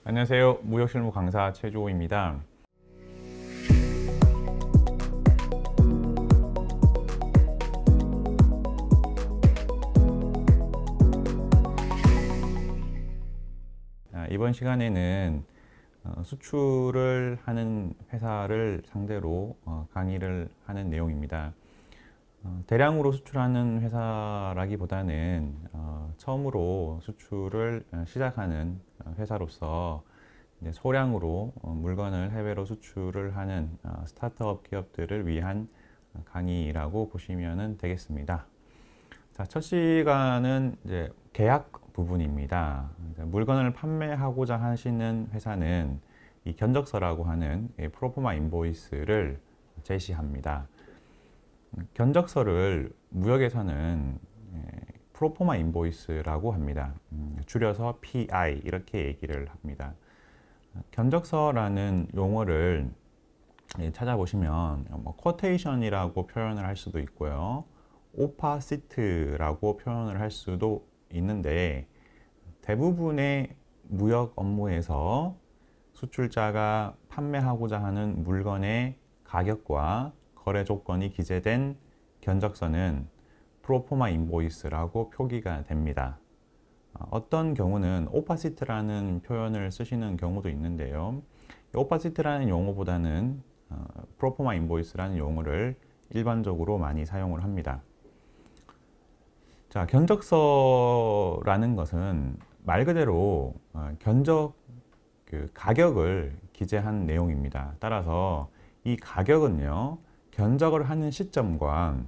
안녕하세요. 무역실무 강사 최주호입니다. 이번 시간에는 수출을 하는 회사를 상대로 강의를 하는 내용입니다. 대량으로 수출하는 회사라기보다는 처음으로 수출을 시작하는 회사로서 이제 소량으로 물건을 해외로 수출을 하는 스타트업 기업들을 위한 강의라고 보시면 되겠습니다. 자, 첫 시간은 이제 계약 부분입니다. 물건을 판매하고자 하시는 회사는 이 견적서라고 하는 프로포마 인보이스를 제시합니다. 견적서를 무역에서는 프로포마 인보이스라고 합니다. 줄여서 PI 이렇게 얘기를 합니다. 견적서라는 용어를 찾아보시면 쿼테이션이라고 표현을 할 수도 있고요. 오파시트라고 표현을 할 수도 있는데, 대부분의 무역 업무에서 수출자가 판매하고자 하는 물건의 가격과 거래 조건이 기재된 견적서는 프로포마 인보이스라고 표기가 됩니다. 어떤 경우는 오파시트라는 표현을 쓰시는 경우도 있는데요. 오파시트라는 용어보다는 프로포마 인보이스라는 용어를 일반적으로 많이 사용을 합니다. 자, 견적서라는 것은 말 그대로 견적 가격을 기재한 내용입니다. 따라서 이 가격은요, 견적을 하는 시점과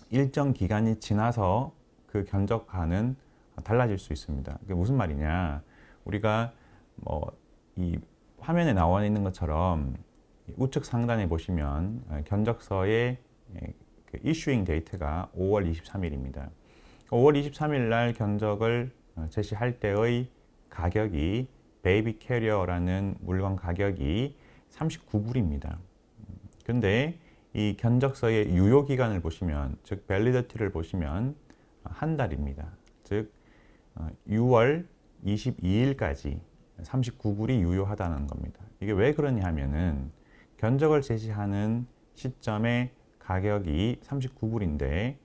일정 기간이 지나서 그 견적가는 달라질 수 있습니다. 그게 무슨 말이냐? 우리가 이 화면에 나와 있는 것처럼 우측 상단에 보시면 견적서의 이슈잉 데이트가 5월 23일입니다. 5월 23일 날 견적을 제시할 때의 가격이 베이비 캐리어라는 물건 가격이 39불입니다. 근데 이 견적서의 유효 기간을 보시면, 즉 밸리디티를 보시면 한 달입니다. 즉 6월 22일까지 39불이 유효하다는 겁니다. 이게 왜 그러냐 하면은 견적을 제시하는 시점에 가격이 39불인데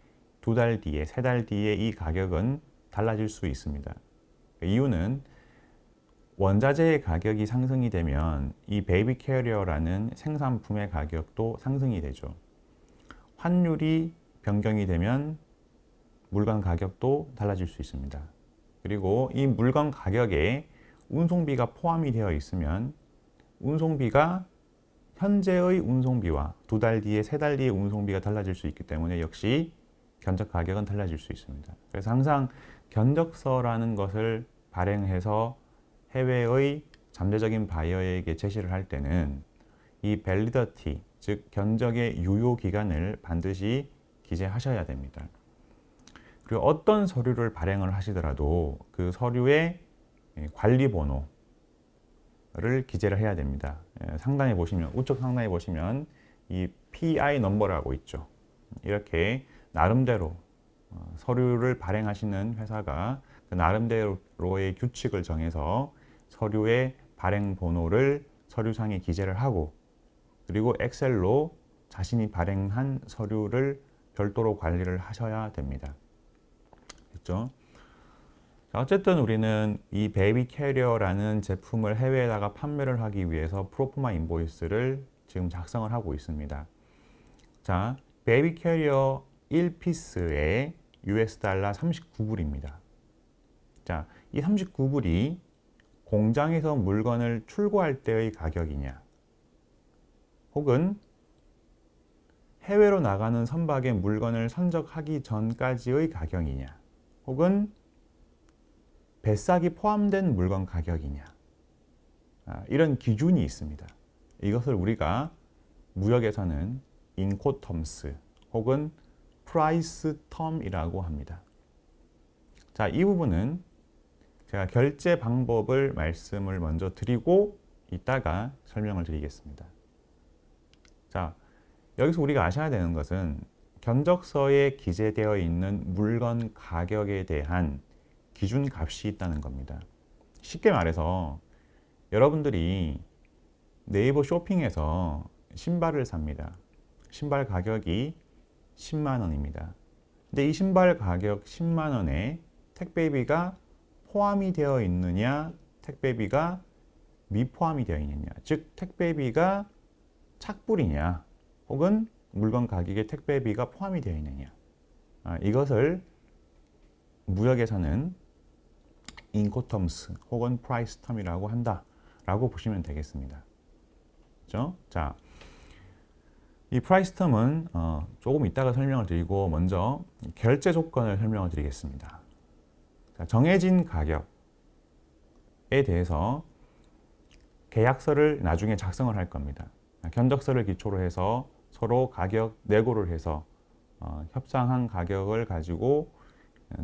두 달 뒤에, 세 달 뒤에 이 가격은 달라질 수 있습니다. 이유는 원자재의 가격이 상승이 되면 이 베이비 캐리어라는 생산품의 가격도 상승이 되죠. 환율이 변경이 되면 물건 가격도 달라질 수 있습니다. 그리고 이 물건 가격에 운송비가 포함이 되어 있으면 운송비가 현재의 운송비와 두 달 뒤에, 세 달 뒤에 운송비가 달라질 수 있기 때문에 역시 견적 가격은 달라질 수 있습니다. 그래서 항상 견적서라는 것을 발행해서 해외의 잠재적인 바이어에게 제시를 할 때는 이 밸리디티, 즉 견적의 유효 기간을 반드시 기재하셔야 됩니다. 그리고 어떤 서류를 발행을 하시더라도 그 서류의 관리 번호를 기재를 해야 됩니다. 상단에 보시면, 우측 상단에 보시면 이 PI 넘버라고 있죠. 이렇게 나름대로 서류를 발행하시는 회사가 그 나름대로의 규칙을 정해서 서류의 발행 번호를 서류상에 기재를 하고, 그리고 엑셀로 자신이 발행한 서류를 별도로 관리를 하셔야 됩니다. 그렇죠? 어쨌든 우리는 이 베이비 캐리어라는 제품을 해외에다가 판매를 하기 위해서 프로포마 인보이스를 지금 작성을 하고 있습니다. 자, 베이비 캐리어 1피스에 US 달러 39불입니다. 자, 이 39불이 공장에서 물건을 출고할 때의 가격이냐, 혹은 해외로 나가는 선박에 물건을 선적하기 전까지의 가격이냐, 혹은 배싹이 포함된 물건 가격이냐, 이런 기준이 있습니다. 이것을 우리가 무역에서는 인코텀스 혹은 프라이스 텀이라고 합니다. 자, 이 부분은 제가 결제 방법을 말씀을 먼저 드리고 이따가 설명을 드리겠습니다. 자, 여기서 우리가 아셔야 되는 것은 견적서에 기재되어 있는 물건 가격에 대한 기준값이 있다는 겁니다. 쉽게 말해서 여러분들이 네이버 쇼핑에서 신발을 삽니다. 신발 가격이 10만 원입니다. 근데 이 신발 가격 10만 원에 택배비가 포함이 되어 있느냐, 택배비가 미포함이 되어 있느냐, 즉 택배비가 착불이냐, 혹은 물건 가격에 택배비가 포함이 되어 있느냐, 이것을 무역에서는 인코텀스 혹은 프라이스 텀이라고 한다라고 보시면 되겠습니다. 그렇죠? 자, 이 프라이스 텀은 조금 이따가 설명을 드리고 먼저 결제 조건을 설명을 드리겠습니다. 자, 정해진 가격에 대해서 계약서를 나중에 작성을 할 겁니다. 견적서를 기초로 해서 서로 가격 내고를 해서 협상한 가격을 가지고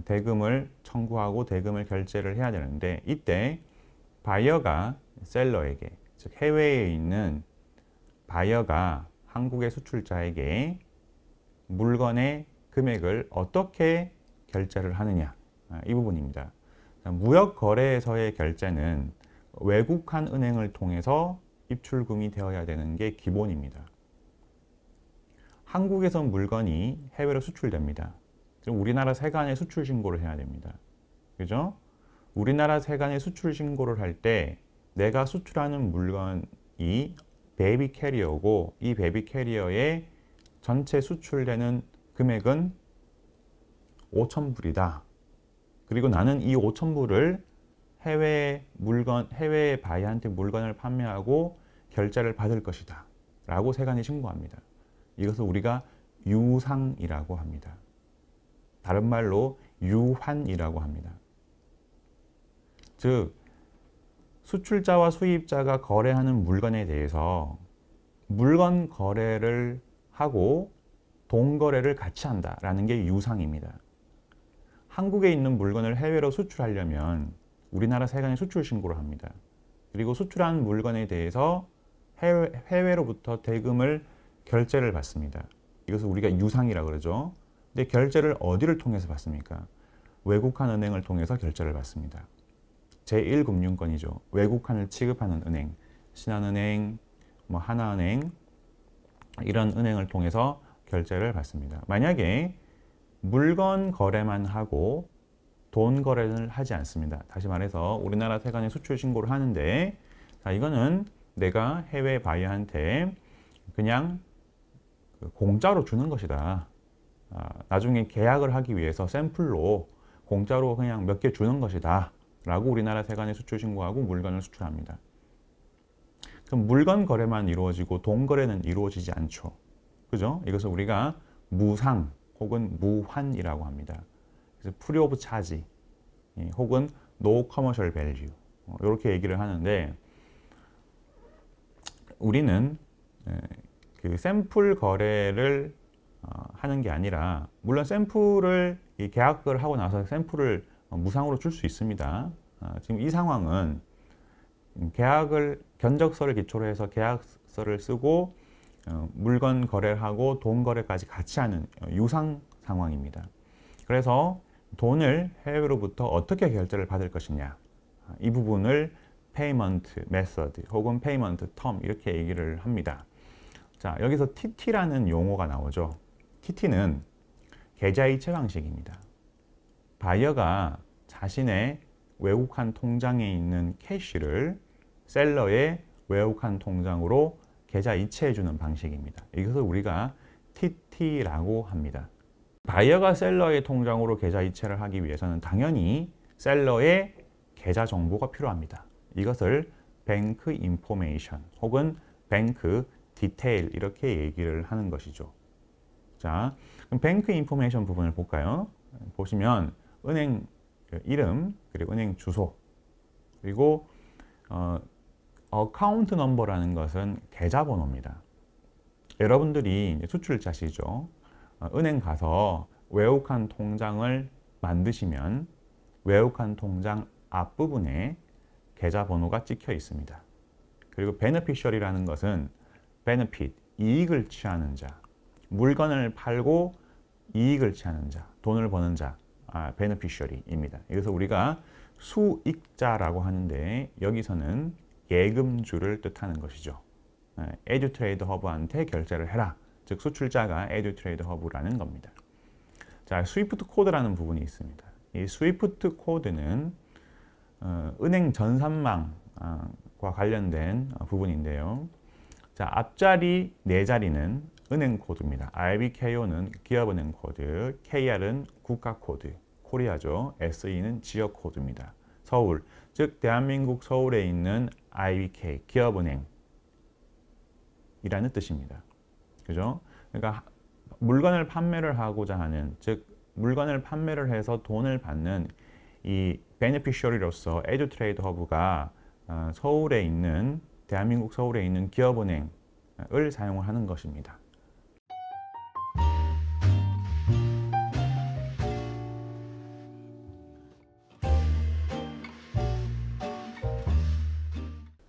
대금을 청구하고 대금을 결제를 해야 되는데, 이때 바이어가 셀러에게, 즉 해외에 있는 바이어가 한국의 수출자에게 물건의 금액을 어떻게 결제를 하느냐, 이 부분입니다. 무역 거래에서의 결제는 외국한 은행을 통해서 입출금이 되어야 되는 게 기본입니다. 한국에서 물건이 해외로 수출됩니다. 우리나라 세관에 수출 신고를 해야 됩니다. 그죠? 우리나라 세관에 수출 신고를 할 때 내가 수출하는 물건이 베이비 캐리어고, 이 베이비 캐리어의 전체 수출되는 금액은 5,000불이다. 그리고 나는 이 5,000불을 해외 바이한테 물건을 판매하고 결제를 받을 것이다 라고 세관에 신고합니다. 이것을 우리가 유상이라고 합니다. 다른 말로 유환이라고 합니다. 즉, 수출자와 수입자가 거래하는 물건에 대해서 물건 거래를 하고 돈 거래를 같이 한다라는 게 유상입니다. 한국에 있는 물건을 해외로 수출하려면 우리나라 세관에 수출 신고를 합니다. 그리고 수출한 물건에 대해서 해외로부터 대금을 결제를 받습니다. 이것을 우리가 유상이라고 그러죠. 근데 결제를 어디를 통해서 받습니까? 외국한 은행을 통해서 결제를 받습니다. 제1금융권이죠. 외국한을 취급하는 은행, 신한은행, 하나은행, 이런 은행을 통해서 결제를 받습니다. 만약에 물건 거래만 하고 돈 거래를 하지 않습니다. 다시 말해서 우리나라 세관에 수출 신고를 하는데, 자, 이거는 내가 해외 바이어한테 그냥 공짜로 주는 것이다. 나중에 계약을 하기 위해서 샘플로 공짜로 그냥 몇 개 주는 것이다 라고 우리나라 세관에 수출 신고하고 물건을 수출합니다. 그럼 물건 거래만 이루어지고 돈 거래는 이루어지지 않죠. 그죠? 이것을 우리가 무상 혹은 무환이라고 합니다. 그래서 free of charge 혹은 no commercial value, 이렇게 얘기를 하는데, 우리는 그 샘플 거래를 하는 게 아니라, 물론 샘플을 계약을 하고 나서 샘플을 무상으로 줄 수 있습니다. 지금 이 상황은 견적서를 기초로 해서 계약서를 쓰고 물건 거래를 하고 돈 거래까지 같이 하는 유상 상황입니다. 그래서 돈을 해외로부터 어떻게 결제를 받을 것이냐, 이 부분을 페이먼트 메서드 혹은 페이먼트 텀 이렇게 얘기를 합니다. 자, 여기서 TT라는 용어가 나오죠. TT는 계좌이체 방식입니다. 바이어가 자신의 외국한 통장에 있는 캐시를 셀러의 외국한 통장으로 계좌 이체해 주는 방식입니다. 이것을 우리가 TT라고 합니다. 바이어가 셀러의 통장으로 계좌 이체를 하기 위해서는 당연히 셀러의 계좌 정보가 필요합니다. 이것을 뱅크 인포메이션 혹은 뱅크 디테일 이렇게 얘기를 하는 것이죠. 자, 그럼 뱅크 인포메이션 부분을 볼까요? 보시면 은행 이름, 그리고 은행 주소, 그리고 어카운트 넘버라는 것은 계좌번호입니다. 여러분들이 수출자시죠. 은행 가서 외국한 통장을 만드시면 외국한 통장 앞부분에 계좌번호가 찍혀 있습니다. 그리고 베네피셔리라는 것은 베네핏, 이익을 취하는 자, 물건을 팔고 이익을 취하는 자, 돈을 버는 자, 베네피셔리입니다. 이것을 우리가 수익자라고 하는데, 여기서는 예금주를 뜻하는 것이죠. 에듀트레이드 허브한테 결제를 해라. 즉 수출자가 에듀트레이드 허브라는 겁니다. 자, 스위프트 코드라는 부분이 있습니다. 이 스위프트 코드는 은행 전산망과 관련된 부분인데요. 자, 앞자리 4자리는 은행 코드입니다. IBKO는 기업은행 코드, KR은 국가 코드, 코리아죠. SE는 지역 코드입니다. 서울, 즉 대한민국 서울에 있는 IBK, 기업은행이라는 뜻입니다. 그죠? 그러니까 물건을 판매를 하고자 하는, 즉 물건을 판매를 해서 돈을 받는 이 베네피셔리로서 에듀트레이드 허브가 서울에 있는, 대한민국 서울에 있는 기업은행을 사용을 하는 것입니다.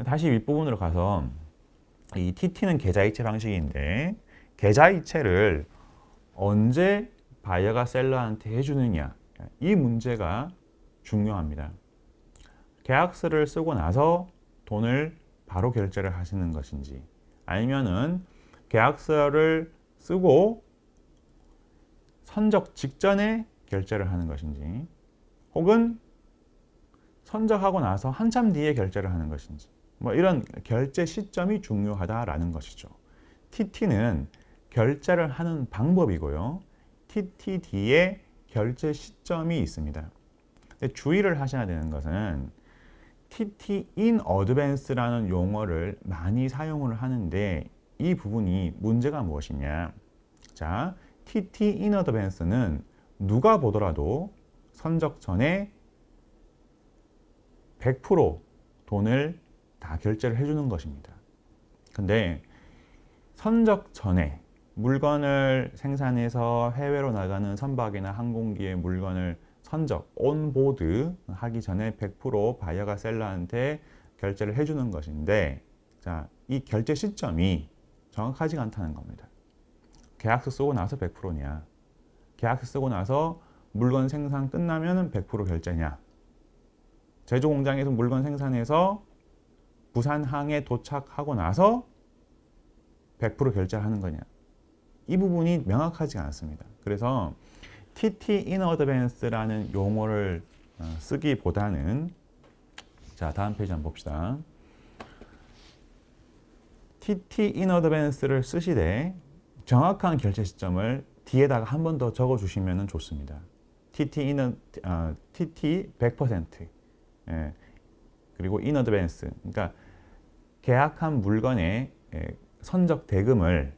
다시 윗부분으로 가서 이 TT는 계좌이체 방식인데 계좌이체를 언제 바이어가 셀러한테 해주느냐, 이 문제가 중요합니다. 계약서를 쓰고 나서 돈을 바로 결제를 하시는 것인지, 아니면은 계약서를 쓰고 선적 직전에 결제를 하는 것인지, 혹은 선적하고 나서 한참 뒤에 결제를 하는 것인지, 뭐 이런 결제 시점이 중요하다라는 것이죠. TT는 결제를 하는 방법이고요. TT 뒤에 결제 시점이 있습니다. 근데 주의를 하셔야 되는 것은 TT in advance라는 용어를 많이 사용을 하는데 이 부분이 문제가 무엇이냐. 자, TT in advance는 누가 보더라도 선적 전에 100% 돈을 다 결제를 해주는 것입니다. 근데 선적 전에 물건을 생산해서 해외로 나가는 선박이나 항공기의 물건을 선적, 온보드 하기 전에 100% 바이어가 셀러한테 결제를 해주는 것인데, 자, 이 결제 시점이 정확하지가 않다는 겁니다. 계약서 쓰고 나서 100%냐, 계약서 쓰고 나서 물건 생산 끝나면 100% 결제냐, 제조 공장에서 물건 생산해서 부산항에 도착하고 나서 100% 결제하는 거냐, 이 부분이 명확하지 않습니다. 그래서 TT in advance라는 용어를 쓰기보다는, 자, 다음 페이지 한번 봅시다. TT in advance를 쓰시되 정확한 결제 시점을 뒤에다가 한 번 더 적어 주시면 좋습니다. TT 100%, 예, 그리고 in advance, 그러니까 계약한 물건의 선적 대금을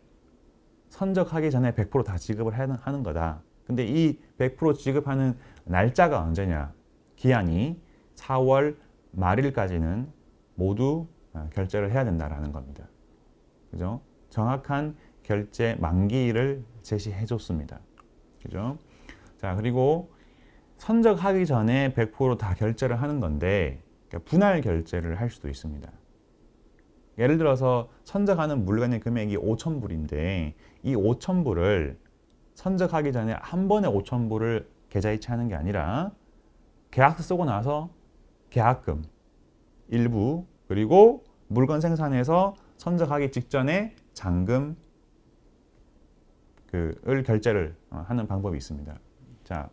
선적하기 전에 100% 다 지급을 하는 거다. 근데 이 100% 지급하는 날짜가 언제냐? 기한이 4월 말일까지는 모두 결제를 해야 된다라는 겁니다. 그죠? 정확한 결제 만기를 제시해 줬습니다. 그죠? 자, 그리고 선적하기 전에 100% 다 결제를 하는 건데, 그러니까 분할 결제를 할 수도 있습니다. 예를 들어서 선적하는 물건의 금액이 5,000불인데 이 5,000불을 선적하기 전에 한 번에 5,000불을 계좌이체 하는 게 아니라 계약서 쓰고 나서 계약금 일부, 그리고 물건 생산해서 선적하기 직전에 잔금을 결제를 하는 방법이 있습니다. 자,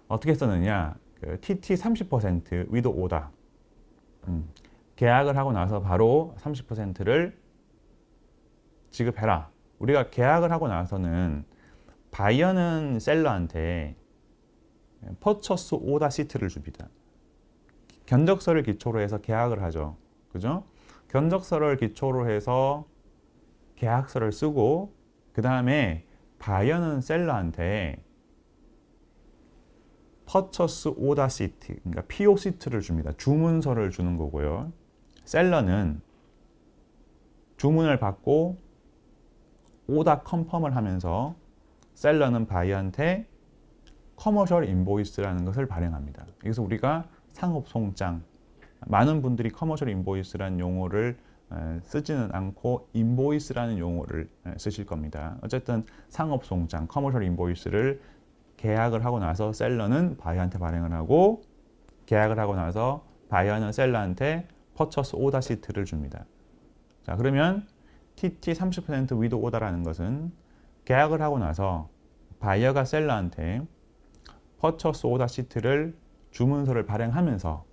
어떻게 썼느냐? TT 30% with order. 계약을 하고 나서 바로 30%를 지급해라. 우리가 계약을 하고 나서는 바이어는 셀러한테 퍼처스 오더 시트를 줍니다. 견적서를 기초로 해서 계약을 하죠. 그죠? 견적서를 기초로 해서 계약서를 쓰고, 그 다음에 바이어는 셀러한테 퍼처스 오더 시트, 그러니까 PO 시트를 줍니다. 주문서를 주는 거고요. 셀러는 주문을 받고 오더 컨펌을 하면서 셀러는 바이어한테 커머셜 인보이스라는 것을 발행합니다. 그래서 우리가 상업송장, 많은 분들이 커머셜 인보이스라는 용어를 쓰지는 않고 인보이스라는 용어를 쓰실 겁니다. 어쨌든 상업송장, 커머셜 인보이스를 계약을 하고 나서 셀러는 바이어한테 발행을 하고, 계약을 하고 나서 바이어는 셀러한테 퍼처스 오더 시트를 줍니다. 자, 그러면 TT 30% 위드 오더라는 것은 계약을 하고 나서 바이어가 셀러한테 퍼처스 오더 시트를 주문서를 발행하면서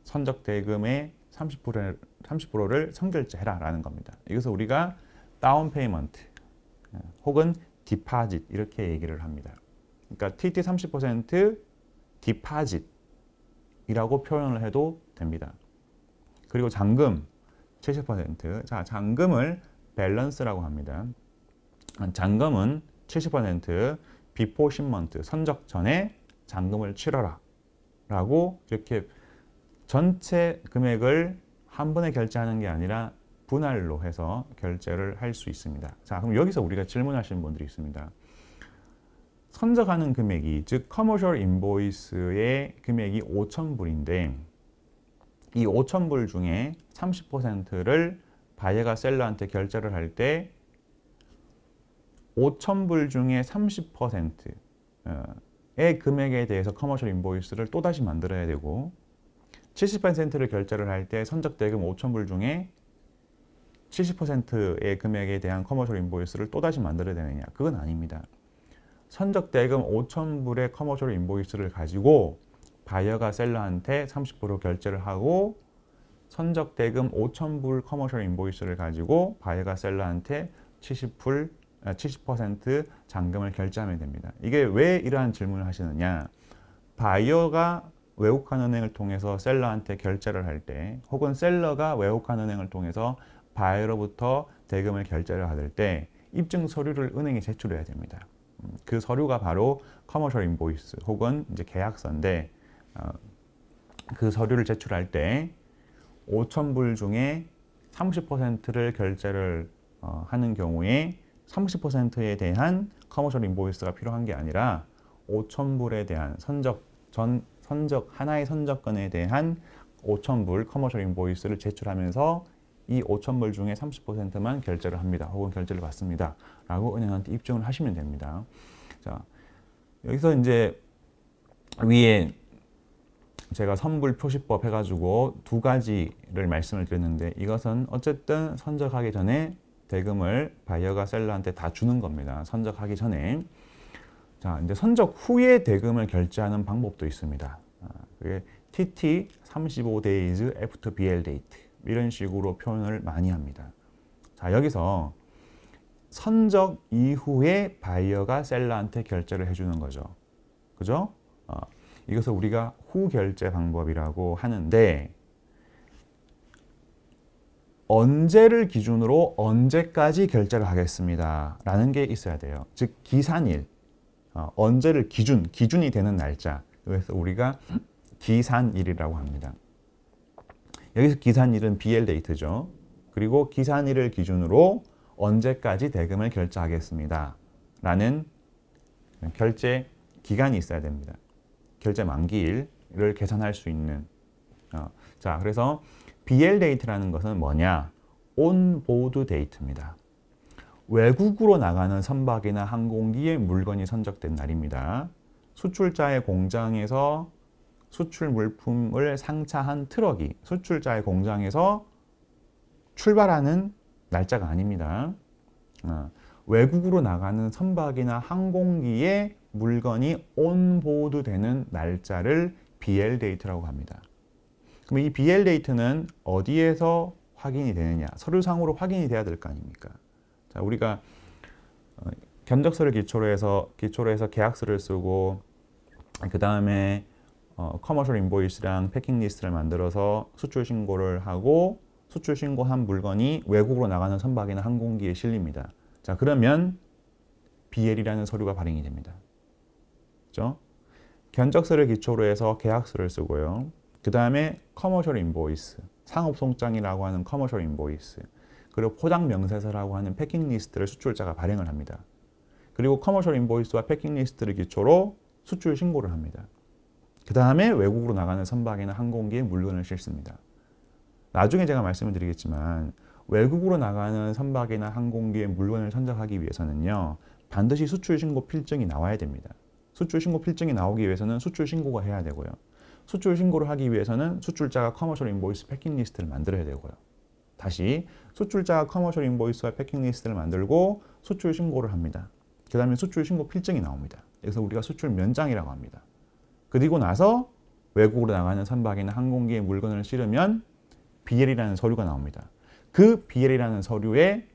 선적 대금의 30%를 선결제해라 라는 겁니다. 이것을 우리가 다운 페이먼트 혹은 디파짓 이렇게 얘기를 합니다. 그러니까 TT 30% 디파짓이라고 표현을 해도 됩니다. 그리고 잔금 70%. 자, 잔금을 밸런스라고 합니다. 잔금은 70% 비포 십먼트 선적 전에 잔금을 치러라 라고 이렇게 전체 금액을 한 번에 결제하는 게 아니라 분할로 해서 결제를 할 수 있습니다. 자, 그럼 여기서 우리가 질문하시는 분들이 있습니다. 선적하는 금액이 즉 커머셜 인보이스의 금액이 5,000불인데 이 5,000불 중에 30%를 바이어가 셀러한테 결제를 할 때 5,000불 중에 30%의 금액에 대해서 커머셜 인보이스를 또다시 만들어야 되고 70%를 결제를 할 때 선적 대금 5,000불 중에 70%의 금액에 대한 커머셜 인보이스를 또다시 만들어야 되느냐? 그건 아닙니다. 선적 대금 5,000불의 커머셜 인보이스를 가지고 바이어가 셀러한테 30% 결제를 하고 선적 대금 5,000불 커머셜 인보이스를 가지고 바이어가 셀러한테 70% 잔금을 결제하면 됩니다. 이게 왜 이러한 질문을 하시느냐? 바이어가 외국환 은행을 통해서 셀러한테 결제를 할 때 혹은 셀러가 외국환 은행을 통해서 바이어로부터 대금을 결제를 받을 때 입증 서류를 은행에 제출해야 됩니다. 그 서류가 바로 커머셜 인보이스 혹은 이제 계약서인데 그 서류를 제출할 때 5,000불 중에 30%를 결제를 하는 경우에 30%에 대한 커머셜 인보이스가 필요한 게 아니라 5,000불에 대한 하나의 선적건에 대한 5,000불 커머셜 인보이스를 제출하면서 이 5,000불 중에 30%만 결제를 합니다. 혹은 결제를 받습니다. 라고 은행한테 입증을 하시면 됩니다. 자, 여기서 이제 위에 제가 선불 표시법 해가지고 두 가지를 말씀을 드렸는데 이것은 어쨌든 선적하기 전에 대금을 바이어가 셀러한테 다 주는 겁니다. 선적하기 전에. 자, 이제 선적 후에 대금을 결제하는 방법도 있습니다. 그게 TT 35days after BL date 이런 식으로 표현을 많이 합니다. 자, 여기서 선적 이후에 바이어가 셀러한테 결제를 해주는 거죠. 그죠? 이것을 우리가 후결제 방법이라고 하는데 언제를 기준으로 언제까지 결제를 하겠습니다. 라는 게 있어야 돼요. 즉 기산일, 언제를 기준이 되는 날짜. 그래서 우리가 기산일이라고 합니다. 여기서 기산일은 BL 데이트죠. 그리고 기산일을 기준으로 언제까지 대금을 결제하겠습니다. 라는 결제 기간이 있어야 됩니다. 결제 만기일을 계산할 수 있는. 자, 그래서 BL 데이트라는 것은 뭐냐? 온보드 데이트입니다. 외국으로 나가는 선박이나 항공기에 물건이 선적된 날입니다. 수출자의 공장에서 수출 물품을 상차한 트럭이 수출자의 공장에서 출발하는 날짜가 아닙니다. 외국으로 나가는 선박이나 항공기에 물건이 온보드 되는 날짜를 BL 데이트라고 합니다. 그럼 이 BL 데이트는 어디에서 확인이 되느냐? 서류상으로 확인이 돼야 될 거 아닙니까? 자, 우리가 견적서를 기초로 해서 계약서를 쓰고 그 다음에 커머셜 인보이스랑 패킹 리스트를 만들어서 수출 신고를 하고 수출 신고한 물건이 외국으로 나가는 선박이나 항공기에 실립니다. 자, 그러면 BL이라는 서류가 발행이 됩니다. 그렇죠? 견적서를 기초로 해서 계약서를 쓰고요. 그 다음에 커머셜 인보이스, 상업송장이라고 하는 커머셜 인보이스, 그리고 포장 명세서라고 하는 패킹 리스트를 수출자가 발행을 합니다. 그리고 커머셜 인보이스와 패킹 리스트를 기초로 수출 신고를 합니다. 그 다음에 외국으로 나가는 선박이나 항공기에 물건을 싣습니다. 나중에 제가 말씀을 드리겠지만 외국으로 나가는 선박이나 항공기에 물건을 선적하기 위해서는요, 반드시 수출 신고 필증이 나와야 됩니다. 수출 신고 필증이 나오기 위해서는 수출 신고가 해야 되고요. 수출 신고를 하기 위해서는 수출자가 커머셜 인보이스 패킹 리스트를 만들어야 되고요. 다시 수출자가 커머셜 인보이스와 패킹 리스트를 만들고 수출 신고를 합니다. 그 다음에 수출 신고 필증이 나옵니다. 그래서 우리가 수출 면장이라고 합니다. 그리고 나서 외국으로 나가는 선박이나 항공기에 물건을 실으면 BL이라는 서류가 나옵니다. 그 BL이라는 서류에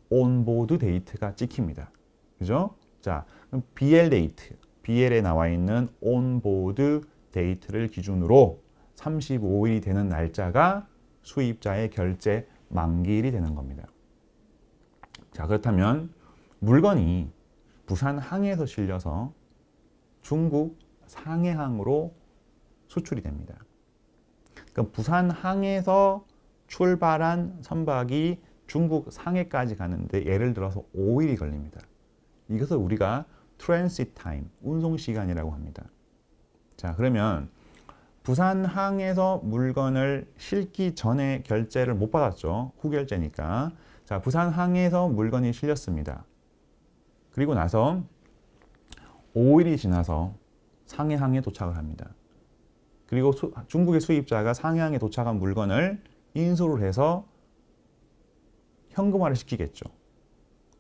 온보드 데이트가 찍힙니다. 그죠? 자, 그럼 BL 데이트, BL에 나와 있는 온보드 데이트를 기준으로 35일이 되는 날짜가 수입자의 결제 만기일이 되는 겁니다. 자, 그렇다면 물건이 부산항에서 실려서 중국 상해항으로 수출이 됩니다. 그럼 부산항에서 출발한 선박이 중국 상해까지 가는데 예를 들어서 5일이 걸립니다. 이것을 우리가 transit time, 운송 시간이라고 합니다. 자, 그러면 부산항에서 물건을 실기 전에 결제를 못 받았죠. 후결제니까. 자, 부산항에서 물건이 실렸습니다. 그리고 나서 5일이 지나서 상해항에 도착을 합니다. 그리고 중국의 수입자가 상해항에 도착한 물건을 인수를 해서 현금화를 시키겠죠.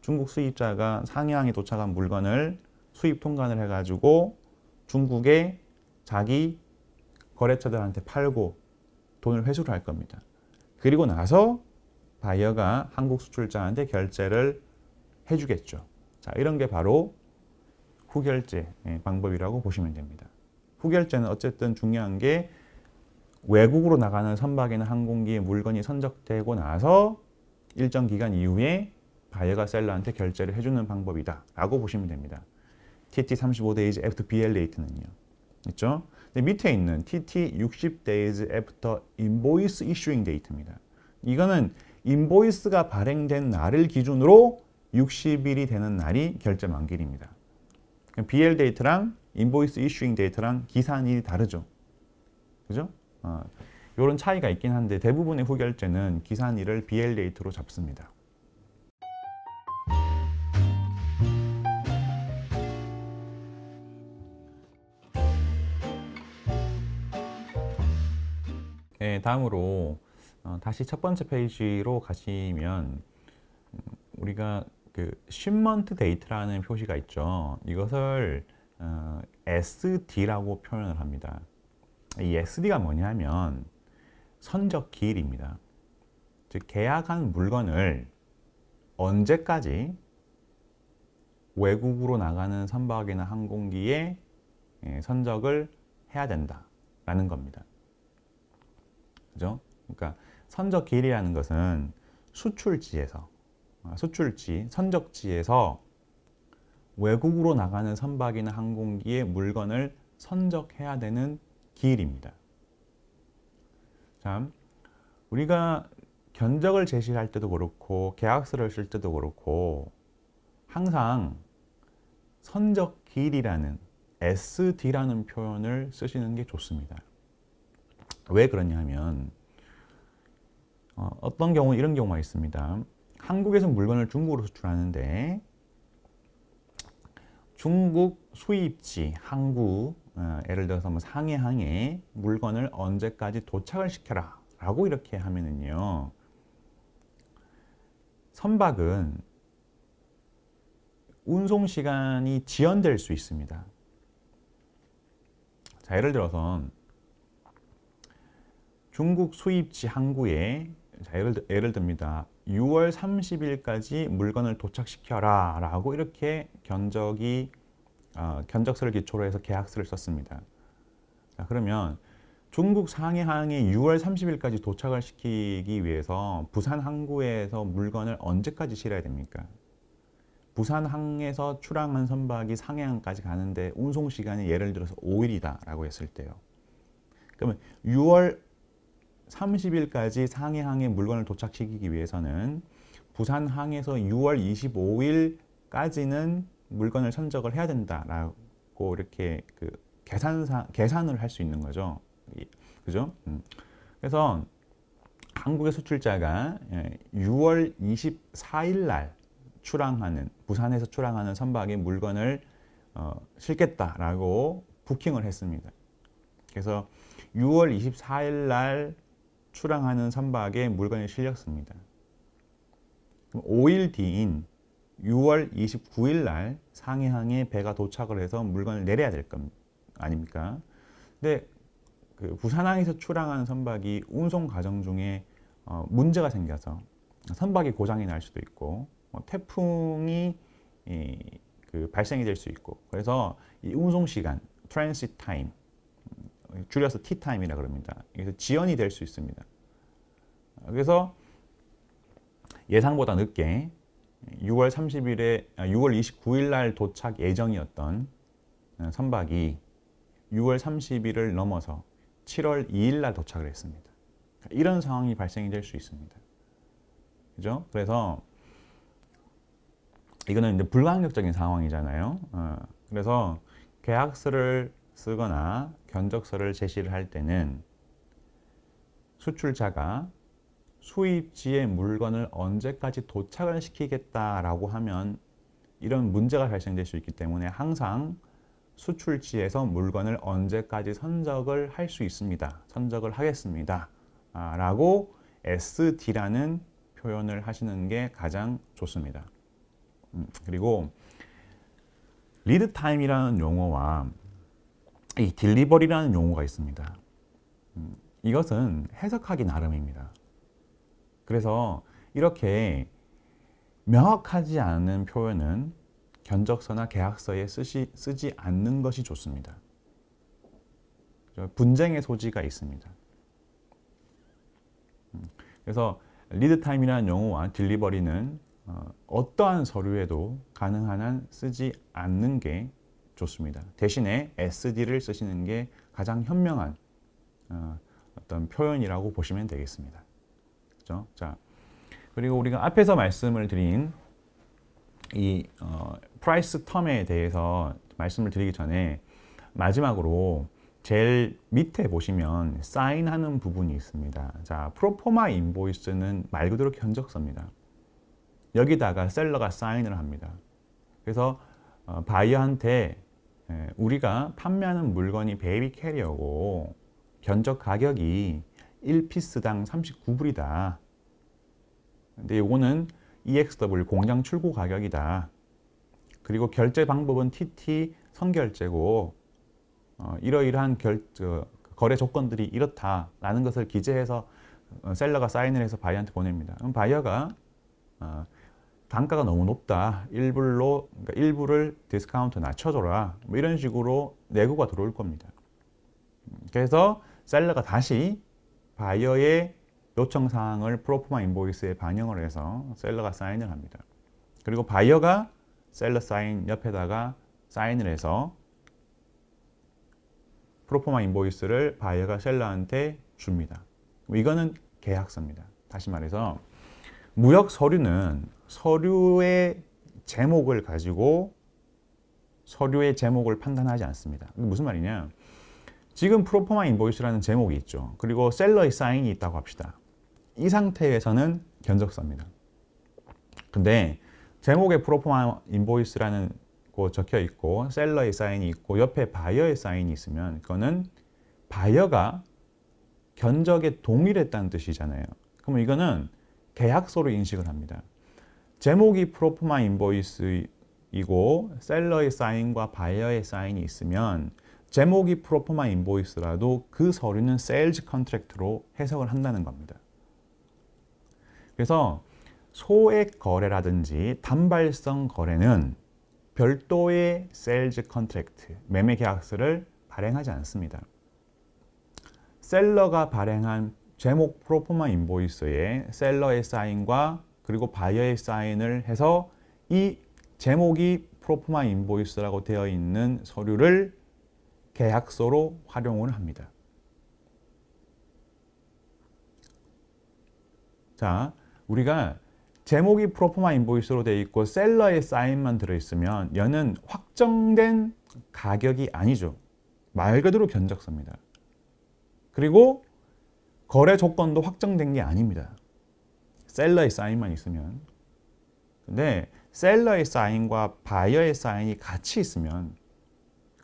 중국 수입자가 상해항에 도착한 물건을 수입 통관을 해가지고 중국에 자기 거래처들한테 팔고 돈을 회수를 할 겁니다. 그리고 나서 바이어가 한국 수출자한테 결제를 해주겠죠. 자, 이런 게 바로 후결제 방법이라고 보시면 됩니다. 후결제는 어쨌든 중요한 게 외국으로 나가는 선박이나 항공기에 물건이 선적되고 나서 일정 기간 이후에 바이어가 셀러한테 결제를 해주는 방법이다 라고 보시면 됩니다. TT 35days after BL date는요. 있죠? 근데 밑에 있는 TT 60days after invoice issuing date입니다. 이거는 인보이스가 발행된 날을 기준으로 60일이 되는 날이 결제 만기일입니다. BL 데이트랑 인보이스 이슈잉 데이트랑 기산일이 다르죠. 그죠? 이런 차이가 있긴 한데 대부분의 후결제는 기산일을 BL 데이트로 잡습니다. 네, 다음으로 다시 첫 번째 페이지로 가시면 우리가 그 shipment date라는 표시가 있죠. 이것을 SD라고 표현을 합니다. 이 SD가 뭐냐면 선적 기일입니다. 즉 계약한 물건을 언제까지 외국으로 나가는 선박이나 항공기에 선적을 해야 된다라는 겁니다. 그죠? 그러니까 선적 기일이라는 것은 수출지에서 선적지에서 외국으로 나가는 선박이나 항공기에 물건을 선적해야 되는 기일입니다. 자, 우리가 견적을 제시할 때도 그렇고 계약서를 쓸 때도 그렇고 항상 선적 기일이라는 SD라는 표현을 쓰시는 게 좋습니다. 왜 그러냐 하면 어떤 경우는 이런 경우가 있습니다. 한국에서 물건을 중국으로 수출하는데 중국 수입지 항구, 예를 들어서 뭐 상해항에 물건을 언제까지 도착을 시켜라 라고 이렇게 하면은요, 선박은 운송 시간이 지연될 수 있습니다. 자, 예를 들어서 중국 수입지 항구에 예를 듭니다. 6월 30일까지 물건을 도착시켜라 라고 이렇게 견적서를 기초로 해서 계약서를 썼습니다. 자, 그러면 중국 상해항에 6월 30일까지 도착을 시키기 위해서 부산 항구에서 물건을 언제까지 실어야 됩니까? 부산항에서 출항한 선박이 상해항까지 가는데 운송 시간이 예를 들어서 5일이다 라고 했을 때요. 그러면 6월 30일까지 상해항에 물건을 도착시키기 위해서는 부산항에서 6월 25일까지는 물건을 선적을 해야 된다라고 이렇게 그 계산을 할 수 있는 거죠. 그죠? 그래서 한국의 수출자가 6월 24일 날 부산에서 출항하는 선박에 물건을 실겠다라고 부킹을 했습니다. 그래서 6월 24일 날 출항하는 선박에 물건이 실렸습니다. 그럼 5일 뒤인 6월 29일 날 상해항에 배가 도착을 해서 물건을 내려야 될 것 아닙니까? 근데 그 부산항에서 출항한 선박이 운송 과정 중에 문제가 생겨서 선박이 고장이 날 수도 있고 태풍이 발생이 될 수 있고, 그래서 이 운송 시간, 트랜시트 타임, 줄여서 T타임이라 그럽니다. 그래서 지연이 될 수 있습니다. 그래서 예상보다 늦게 6월 29일 날 도착 예정이었던 선박이 6월 30일을 넘어서 7월 2일 날 도착을 했습니다. 이런 상황이 발생이 될 수 있습니다. 그죠? 그래서 이거는 이제 불가항력적인 상황이잖아요. 그래서 계약서를 쓰거나 견적서를 제시를 할 때는 수출자가 수입지에 물건을 언제까지 도착을 시키겠다라고 하면 이런 문제가 발생될 수 있기 때문에 항상 수출지에서 물건을 언제까지 선적을 할 수 있습니다. 선적을 하겠습니다. 라고 SD라는 표현을 하시는 게 가장 좋습니다. 그리고 리드 타임이라는 용어와 이 딜리버리라는 용어가 있습니다. 이것은 해석하기 나름입니다. 그래서 이렇게 명확하지 않은 표현은 견적서나 계약서에 쓰지 않는 것이 좋습니다. 분쟁의 소지가 있습니다. 그래서 리드 타임이라는 용어와 딜리버리는 어떠한 서류에도 가능한 한 쓰지 않는 게 좋습니다. 대신에 SD를 쓰시는 게 가장 현명한 어떤 표현이라고 보시면 되겠습니다. 그렇죠? 자, 그리고 우리가 앞에서 말씀을 드린 이 프라이스 텀에 대해서 말씀을 드리기 전에 마지막으로 제일 밑에 보시면 사인하는 부분이 있습니다. 자, 프로포마 인보이스는 말 그대로 견적서입니다. 여기다가 셀러가 사인을 합니다. 그래서 바이어한테 우리가 판매하는 물건이 베이비 캐리어고 견적 가격이 1피스당 39불이다. 근데 이거는 EXW 공장 출고 가격이다. 그리고 결제 방법은 TT 선결제고 이러이러한 거래 조건들이 이렇다라는 것을 기재해서 셀러가 사인을 해서 바이어한테 보냅니다. 그럼 바이어가 단가가 너무 높다. 그러니까 일부를 디스카운트 낮춰줘라. 뭐 이런 식으로 내고가 들어올 겁니다. 그래서 셀러가 다시 바이어의 요청 사항을 프로포마 인보이스에 반영을 해서 셀러가 사인을 합니다. 그리고 바이어가 셀러 사인 옆에다가 사인을 해서 프로포마 인보이스를 바이어가 셀러한테 줍니다. 이거는 계약서입니다. 다시 말해서 무역 서류는 서류의 제목을 가지고 서류의 제목을 판단하지 않습니다. 무슨 말이냐? 지금 프로포마 인보이스라는 제목이 있죠. 그리고 셀러의 사인이 있다고 합시다. 이 상태에서는 견적서입니다. 근데 제목에 프로포마 인보이스라는 거 적혀 있고 셀러의 사인이 있고 옆에 바이어의 사인이 있으면 그거는 바이어가 견적에 동의를 했다는 뜻이잖아요. 그럼 이거는 계약서로 인식을 합니다. 제목이 프로포마 인보이스이고 셀러의 사인과 바이어의 사인이 있으면 제목이 프로포마 인보이스라도 그 서류는 세일즈 컨트랙트로 해석을 한다는 겁니다. 그래서 소액 거래라든지 단발성 거래는 별도의 세일즈 컨트랙트, 매매 계약서를 발행하지 않습니다. 셀러가 발행한 제목 프로포마 인보이스에 셀러의 사인과 그리고 바이어의 사인을 해서 이 제목이 프로포마 인보이스라고 되어 있는 서류를 계약서로 활용을 합니다. 자, 우리가 제목이 프로포마 인보이스로 되어 있고 셀러의 사인만 들어있으면 얘는 확정된 가격이 아니죠. 말 그대로 견적서입니다. 그리고 거래 조건도 확정된 게 아닙니다. 셀러의 사인만 있으면. 근데 셀러의 사인과 바이어의 사인이 같이 있으면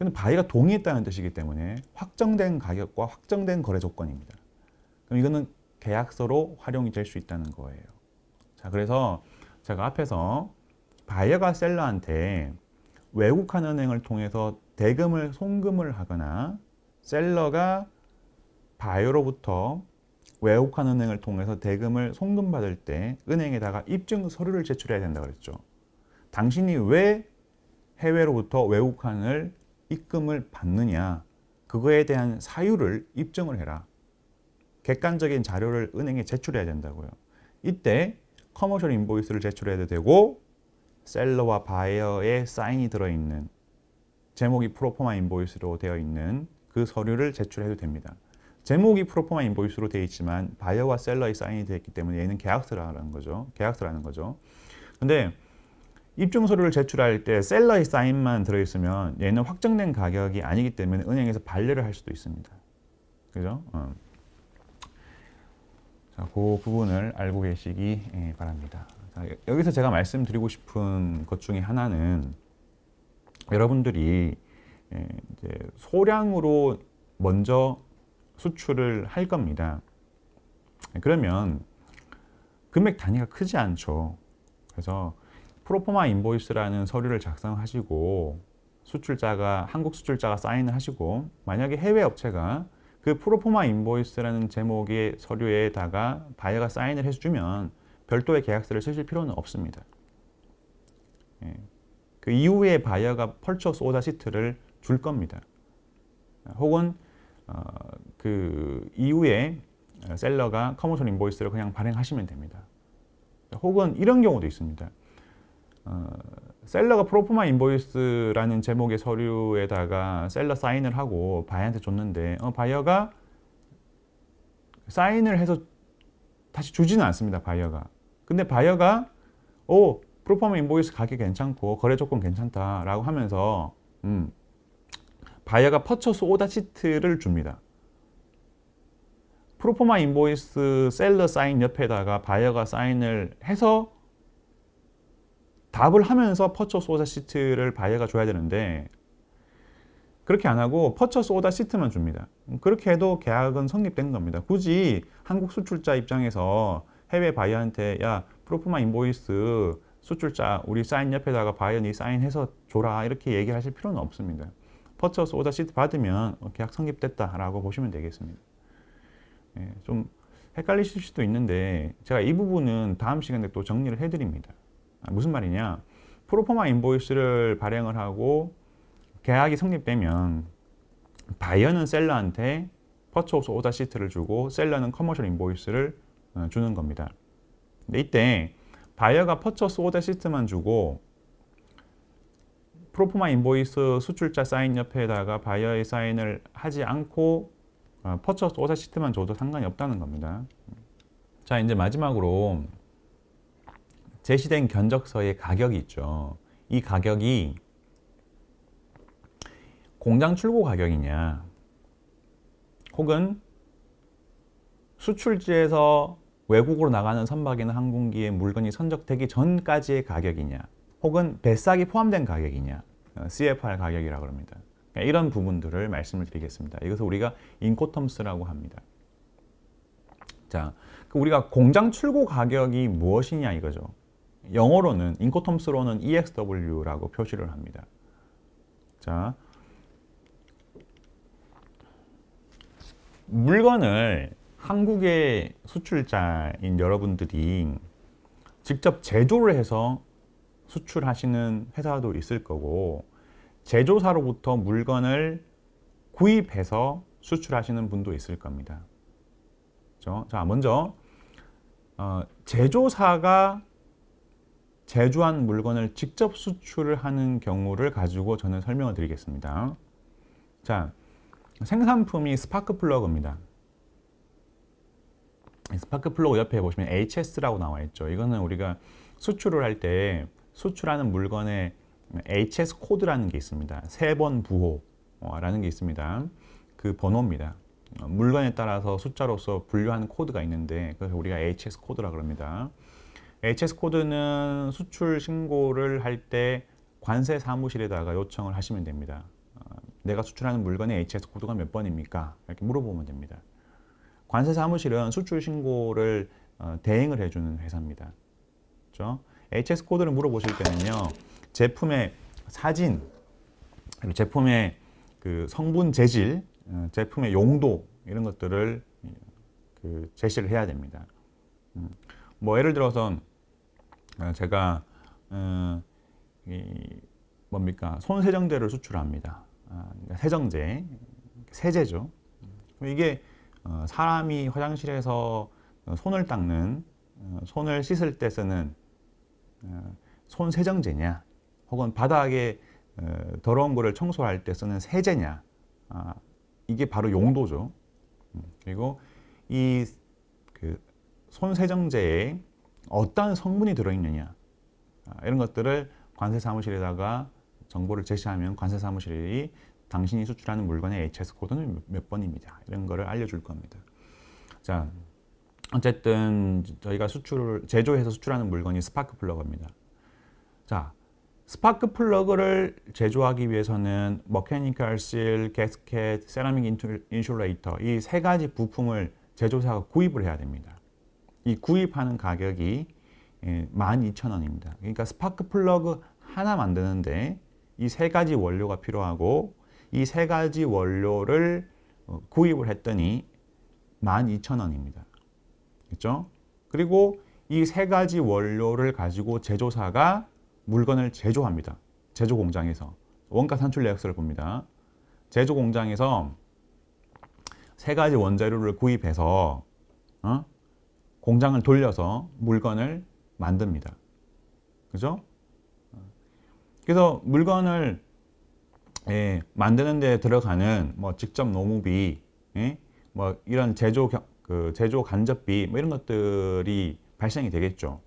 근데 바이어가 동의했다는 뜻이기 때문에 확정된 가격과 확정된 거래 조건입니다. 그럼 이거는 계약서로 활용이 될 수 있다는 거예요. 자, 그래서 제가 앞에서 바이어가 셀러한테 외국한 은행을 통해서 대금을 송금을 하거나 셀러가 바이어로부터 외국한 은행을 통해서 대금을 송금받을 때 은행에다가 입증 서류를 제출해야 된다고 그랬죠. 당신이 왜 해외로부터 외국한을 입금을 받느냐, 그거에 대한 사유를 입증을 해라. 객관적인 자료를 은행에 제출해야 된다고요. 이때 커머셜 인보이스를 제출해야 되고 셀러와 바이어의 사인이 들어있는, 제목이 프로포마 인보이스로 되어 있는 그 서류를 제출해도 됩니다. 제목이 프로포마 인보이스로 되어 있지만 바이어와 셀러의 사인이 되어 있기 때문에 얘는 계약서라는 거죠. 계약서라는 거죠. 근데 입증 서류를 제출할 때 셀러의 사인만 들어있으면 얘는 확정된 가격이 아니기 때문에 은행에서 반려를 할 수도 있습니다. 그죠? 자, 그 부분을 알고 계시기 바랍니다. 자, 여기서 제가 말씀드리고 싶은 것 중에 하나는 여러분들이 이제 소량으로 먼저 수출을 할 겁니다. 그러면 금액 단위가 크지 않죠. 그래서 프로포마 인보이스라는 서류를 작성하시고 수출자가, 한국 수출자가 사인을 하시고, 만약에 해외 업체가 그 프로포마 인보이스라는 제목의 서류에다가 바이어가 사인을 해주면 별도의 계약서를 쓰실 필요는 없습니다. 그 이후에 바이어가 펄처스 오더 시트를 줄 겁니다. 혹은 그 이후에 셀러가 커머셜 인보이스를 그냥 발행하시면 됩니다. 혹은 이런 경우도 있습니다. 셀러가 프로포마 인보이스라는 제목의 서류에다가 셀러 사인을 하고 바이어한테 줬는데 바이어가 사인을 해서 다시 주지는 않습니다. 바이어가. 근데 바이어가 프로포마 인보이스 가격 괜찮고 거래 조건 괜찮다라고 하면서 바이어가 퍼처스 오더 시트를 줍니다. 프로포마 인보이스 셀러 사인 옆에다가 바이어가 사인을 해서 답을 하면서 퍼처스 오더 시트를 바이어가 줘야 되는데 그렇게 안 하고 퍼처스 오더 시트만 줍니다. 그렇게 해도 계약은 성립된 겁니다. 굳이 한국 수출자 입장에서 해외 바이어한테 야, 프로포마 인보이스 수출자 우리 사인 옆에다가 바이어 니 사인해서 줘라 이렇게 얘기하실 필요는 없습니다. 퍼처스 오더 시트 받으면 계약 성립됐다라고 보시면 되겠습니다. 좀 헷갈리실 수도 있는데 제가 이 부분은 다음 시간에 또 정리를 해드립니다. 무슨 말이냐? 프로포마 인보이스를 발행을 하고 계약이 성립되면 바이어는 셀러한테 퍼처스 오더 시트를 주고 셀러는 커머셜 인보이스를 주는 겁니다. 근데 이때 바이어가 퍼처스 오더 시트만 주고 프로포마 인보이스 수출자 사인 옆에다가 바이어의 사인을 하지 않고 퍼처스 오더 시트만 줘도 상관이 없다는 겁니다. 자, 이제 마지막으로 제시된 견적서의 가격이 있죠. 이 가격이 공장 출고 가격이냐 혹은 수출지에서 외국으로 나가는 선박이나 항공기에 물건이 선적되기 전까지의 가격이냐 혹은 배싹이 포함된 가격이냐 CFR 가격이라고 합니다. 이런 부분들을 말씀을 드리겠습니다. 이것을 우리가 인코텀스라고 합니다. 자, 우리가 공장 출고 가격이 무엇이냐 이거죠. 영어로는 인코텀스로는 EXW라고 표시를 합니다. 자, 물건을 한국의 수출자인 여러분들이 직접 제조를 해서 수출하시는 회사도 있을 거고 제조사로부터 물건을 구입해서 수출하시는 분도 있을 겁니다. 그렇죠? 자, 먼저 제조사가 제조한 물건을 직접 수출을 하는 경우를 가지고 저는 설명을 드리겠습니다. 자, 생산품이 스파크 플러그입니다. 스파크 플러그 옆에 보시면 HS라고 나와 있죠. 이거는 우리가 수출을 할 때 수출하는 물건에 HS 코드라는 게 있습니다. 3번 부호라는 게 있습니다. 그 번호입니다. 물건에 따라서 숫자로서 분류하는 코드가 있는데 그래서 우리가 HS 코드라고 합니다. HS 코드는 수출 신고를 할 때 관세 사무실에다가 요청을 하시면 됩니다. 내가 수출하는 물건의 HS 코드가 몇 번입니까? 이렇게 물어보면 됩니다. 관세 사무실은 수출 신고를 대행을 해주는 회사입니다. 그렇죠? HS 코드를 물어보실 때는요, 제품의 사진, 그리고 제품의 그 성분 재질, 제품의 용도 이런 것들을 제시를 해야 됩니다. 뭐 예를 들어서 제가 뭡니까? 손세정제를 수출합니다. 그러니까 세정제, 세제죠. 이게 사람이 화장실에서 손을 닦는, 손을 씻을 때 쓰는 손세정제냐, 혹은 바닥에 더러운 거를 청소할 때 쓰는 세제냐, 이게 바로 용도죠. 그리고 이 손세정제에 어떤 성분이 들어있느냐, 이런 것들을 관세사무실에다가 정보를 제시하면 관세사무실이 당신이 수출하는 물건의 HS 코드는 몇 번입니다. 이런 거를 알려줄 겁니다. 자, 어쨌든 저희가 제조해서 수출하는 물건이 스파크 플러그입니다. 자, 스파크 플러그를 제조하기 위해서는 머케니컬 실, 게스켓, 세라믹 인슐레이터 이 세 가지 부품을 제조사가 구입을 해야 됩니다. 이 구입하는 가격이 12,000원입니다. 그러니까 스파크 플러그 하나 만드는데 이 세 가지 원료가 필요하고 이 세 가지 원료를 구입을 했더니 12,000원입니다. 그렇죠? 그리고 이 세 가지 원료를 가지고 제조사가 물건을 제조합니다. 제조 공장에서 원가 산출 내역서를 봅니다. 제조 공장에서 세 가지 원재료를 구입해서 공장을 돌려서 물건을 만듭니다. 그죠? 그래서 물건을 만드는 데 들어가는 뭐 직접 노무비, 뭐 이런 제조 간접비 뭐 이런 것들이 발생이 되겠죠.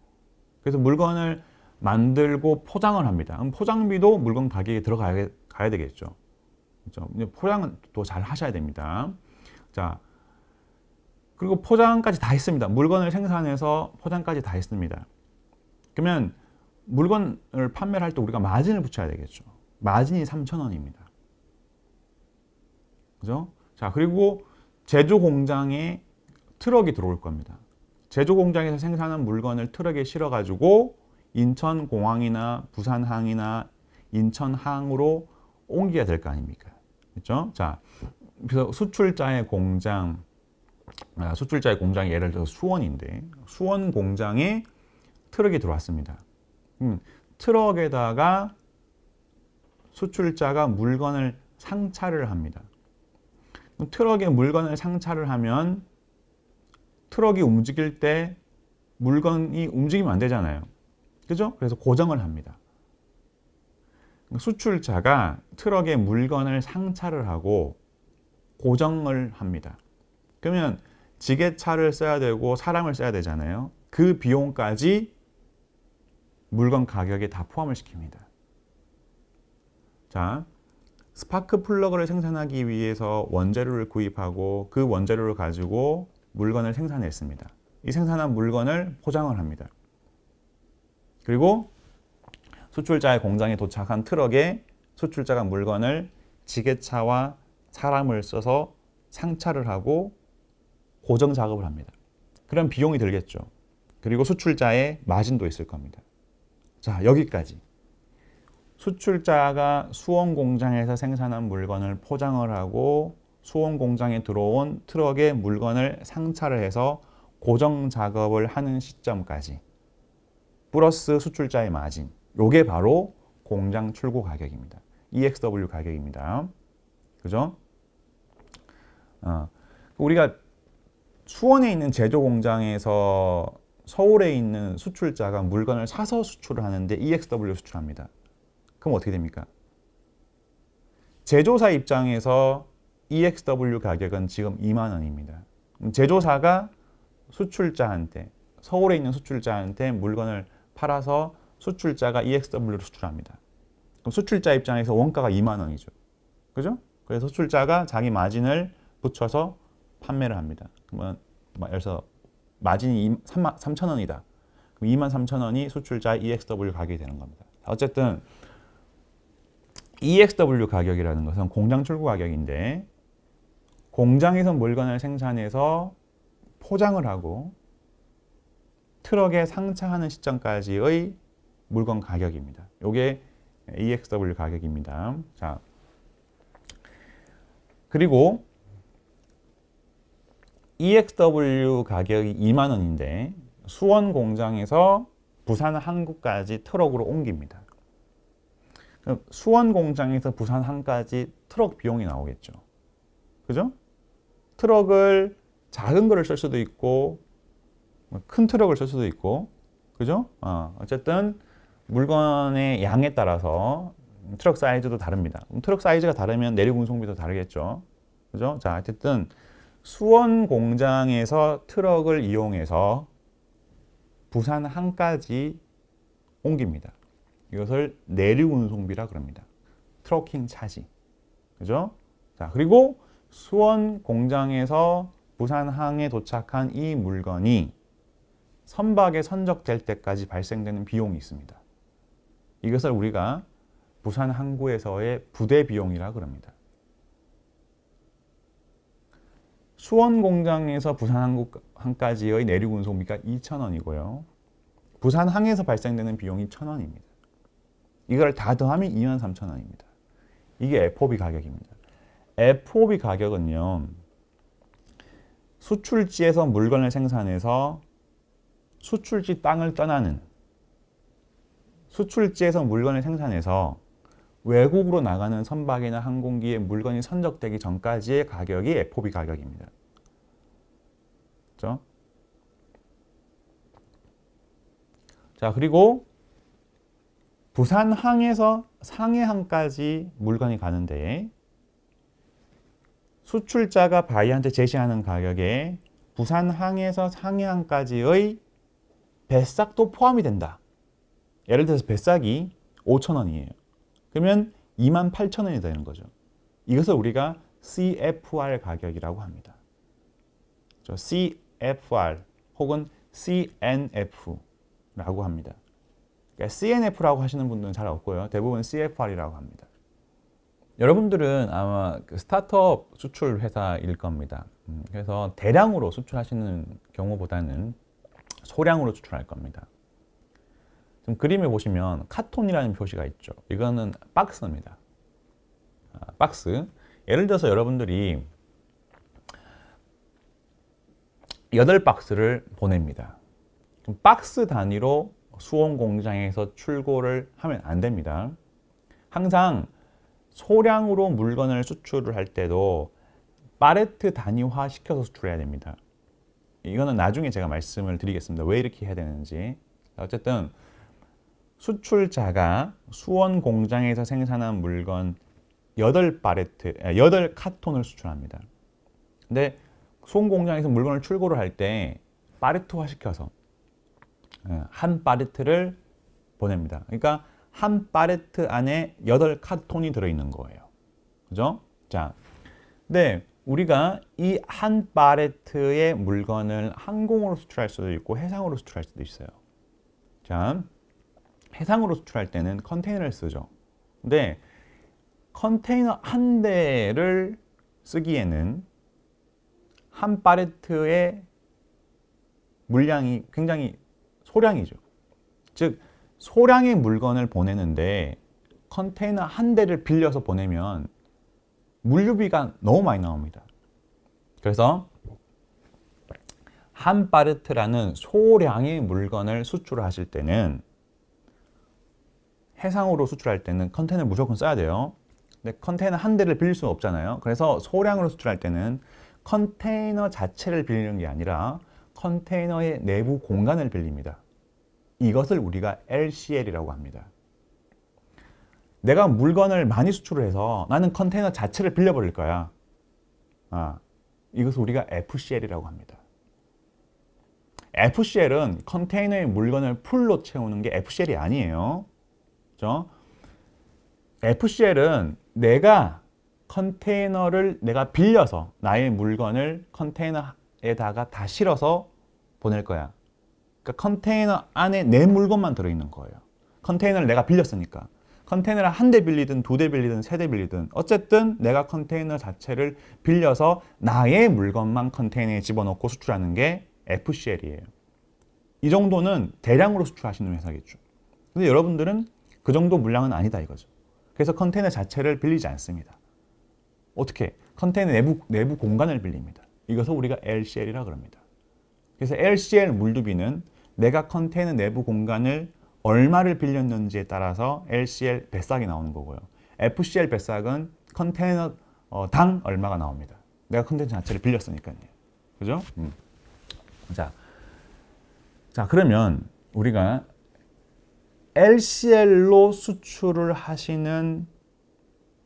그래서 물건을 만들고 포장을 합니다. 그럼 포장비도 물건 가격에 들어가야 되겠죠. 그렇죠? 포장은 또 잘 하셔야 됩니다. 자, 그리고 포장까지 다 했습니다. 물건을 생산해서 포장까지 다 했습니다. 그러면 물건을 판매를 할 때 우리가 마진을 붙여야 되겠죠. 마진이 3,000원입니다. 그죠? 자, 그리고 제조 공장에 트럭이 들어올 겁니다. 제조 공장에서 생산한 물건을 트럭에 실어 가지고 인천공항이나 부산항이나 인천항으로 옮겨야 될 거 아닙니까? 그렇죠? 자, 그래서 수출자의 공장이 예를 들어서 수원인데 수원 공장에 트럭이 들어왔습니다. 트럭에다가 수출자가 물건을 상차를 합니다. 트럭에 물건을 상차를 하면 트럭이 움직일 때 물건이 움직이면 안 되잖아요. 그죠? 그래서 고정을 합니다. 수출자가 트럭에 물건을 상차를 하고 고정을 합니다. 그러면 지게차를 써야 되고 사람을 써야 되잖아요. 그 비용까지 물건 가격에 다 포함을 시킵니다. 자, 스파크 플러그를 생산하기 위해서 원재료를 구입하고 그 원재료를 가지고 물건을 생산했습니다. 이 생산한 물건을 포장을 합니다. 그리고 수출자의 공장에 도착한 트럭에 수출자가 물건을 지게차와 사람을 써서 상차를 하고 고정 작업을 합니다. 그럼 비용이 들겠죠. 그리고 수출자의 마진도 있을 겁니다. 자, 여기까지. 수출자가 수원 공장에서 생산한 물건을 포장을 하고 수원 공장에 들어온 트럭에 물건을 상차를 해서 고정 작업을 하는 시점까지 플러스 수출자의 마진, 요게 바로 공장 출고 가격입니다. EXW 가격입니다. 그죠? 우리가 수원에 있는 제조 공장에서 서울에 있는 수출자가 물건을 사서 수출을 하는데 EXW 수출합니다. 그럼 어떻게 됩니까? 제조사 입장에서 EXW 가격은 지금 2만 원입니다. 제조사가 수출자한테, 서울에 있는 수출자한테 물건을 팔아서 수출자가 EXW를 수출합니다. 그럼 수출자 입장에서 원가가 2만 원이죠. 그죠? 그래서 수출자가 자기 마진을 붙여서 판매를 합니다. 그러면 예를 들어서 마진이 3,000원이다. 그럼 23,000원이 수출자 EXW 가격이 되는 겁니다. 어쨌든 EXW 가격이라는 것은 공장 출고 가격인데 공장에서 물건을 생산해서 포장을 하고 트럭에 상차하는 시점까지의 물건 가격입니다. 이게 EXW 가격입니다. 자, 그리고 EXW 가격이 2만 원인데 수원 공장에서 부산 항구까지 트럭으로 옮깁니다. 그럼 수원 공장에서 부산 항까지 트럭 비용이 나오겠죠. 그죠? 트럭을 작은 거를 쓸 수도 있고 큰 트럭을 쓸 수도 있고 그죠? 어쨌든 물건의 양에 따라서 트럭 사이즈도 다릅니다. 트럭 사이즈가 다르면 내륙 운송비도 다르겠죠. 그죠? 자, 어쨌든 수원 공장에서 트럭을 이용해서 부산 항까지 옮깁니다. 이것을 내륙 운송비라 그럽니다. 트럭킹 차지. 그죠? 자, 그리고 수원 공장에서 부산 항에 도착한 이 물건이 선박에 선적될 때까지 발생되는 비용이 있습니다. 이것을 우리가 부산 항구에서의 부대 비용이라 그럽니다. 수원 공장에서 부산 항까지의 내륙 운송비가 2,000원이고요. 부산 항에서 발생되는 비용이 1,000원입니다. 이걸 다 더하면 23,000원입니다. 이게 FOB 가격입니다. FOB 가격은요, 수출지에서 물건을 생산해서 수출지 땅을 떠나는, 수출지에서 물건을 생산해서 외국으로 나가는 선박이나 항공기에 물건이 선적되기 전까지의 가격이 FOB 가격입니다. 그렇죠? 자, 그리고 부산항에서 상해항까지 물건이 가는데 수출자가 바이한테 제시하는 가격에 부산항에서 상해항까지의 배싹도 포함이 된다. 예를 들어서 배싹이 5,000원이에요. 그러면 28,000원이 되는 거죠. 이것을 우리가 CFR 가격이라고 합니다. CFR 혹은 CNF라고 합니다. 그러니까 CNF라고 하시는 분들은 잘 없고요. 대부분 CFR이라고 합니다. 여러분들은 아마 스타트업 수출 회사일 겁니다. 그래서 대량으로 수출하시는 경우보다는 소량으로 수출할 겁니다. 좀 그림에 보시면 카톤이라는 표시가 있죠. 이거는 박스입니다. 박스. 예를 들어서 여러분들이 8박스를 보냅니다. 그럼 박스 단위로 수원 공장에서 출고를 하면 안 됩니다. 항상 소량으로 물건을 수출을 할 때도 팔레트 단위화 시켜서 수출해야 됩니다. 이거는 나중에 제가 말씀을 드리겠습니다. 왜 이렇게 해야 되는지. 어쨌든 수출자가 수원 공장에서 생산한 물건 8카톤을 수출합니다. 근데 수원 공장에서 물건을 출고를 할 때 팔레트화 시켜서 한 팔레트를 보냅니다. 그러니까 한 팔레트 안에 8카톤이 들어있는 거예요. 그죠? 자, 근데 우리가 이 한 팔레트의 물건을 항공으로 수출할 수도 있고 해상으로 수출할 수도 있어요. 자, 해상으로 수출할 때는 컨테이너를 쓰죠. 근데 컨테이너 한 대를 쓰기에는 한 팔레트의 물량이 굉장히 소량이죠. 즉 소량의 물건을 보내는데 컨테이너 한 대를 빌려서 보내면 물류비가 너무 많이 나옵니다. 그래서 한 팔레트라는 소량의 물건을 수출하실 때는 해상으로 수출할 때는 컨테이너 무조건 써야 돼요. 근데 컨테이너 한 대를 빌릴 수는 없잖아요. 그래서 소량으로 수출할 때는 컨테이너 자체를 빌리는 게 아니라 컨테이너의 내부 공간을 빌립니다. 이것을 우리가 LCL이라고 합니다. 내가 물건을 많이 수출을 해서 나는 컨테이너 자체를 빌려버릴 거야. 이것을 우리가 FCL이라고 합니다. FCL은 컨테이너의 물건을 풀로 채우는 게 FCL이 아니에요. 그렇죠? FCL은 내가 컨테이너를 내가 빌려서 나의 물건을 컨테이너에다가 다 실어서 보낼 거야. 그러니까 컨테이너 안에 내 물건만 들어있는 거예요. 컨테이너를 내가 빌렸으니까. 컨테이너를 한 대 빌리든 두 대 빌리든 세 대 빌리든 어쨌든 내가 컨테이너 자체를 빌려서 나의 물건만 컨테이너에 집어넣고 수출하는 게 FCL이에요. 이 정도는 대량으로 수출하시는 회사겠죠. 근데 여러분들은 그 정도 물량은 아니다 이거죠. 그래서 컨테이너 자체를 빌리지 않습니다. 어떻게? 컨테이너 내부 공간을 빌립니다. 이것을 우리가 LCL이라 그럽니다. 그래서 LCL 물류비는 내가 컨테이너 내부 공간을 얼마를 빌렸는지에 따라서 LCL 배싹이 나오는 거고요. FCL 배싹은 컨테이너 당 얼마가 나옵니다. 내가 컨테이너 자체를 빌렸으니까요. 그죠? 자, 그러면 우리가 LCL로 수출을 하시는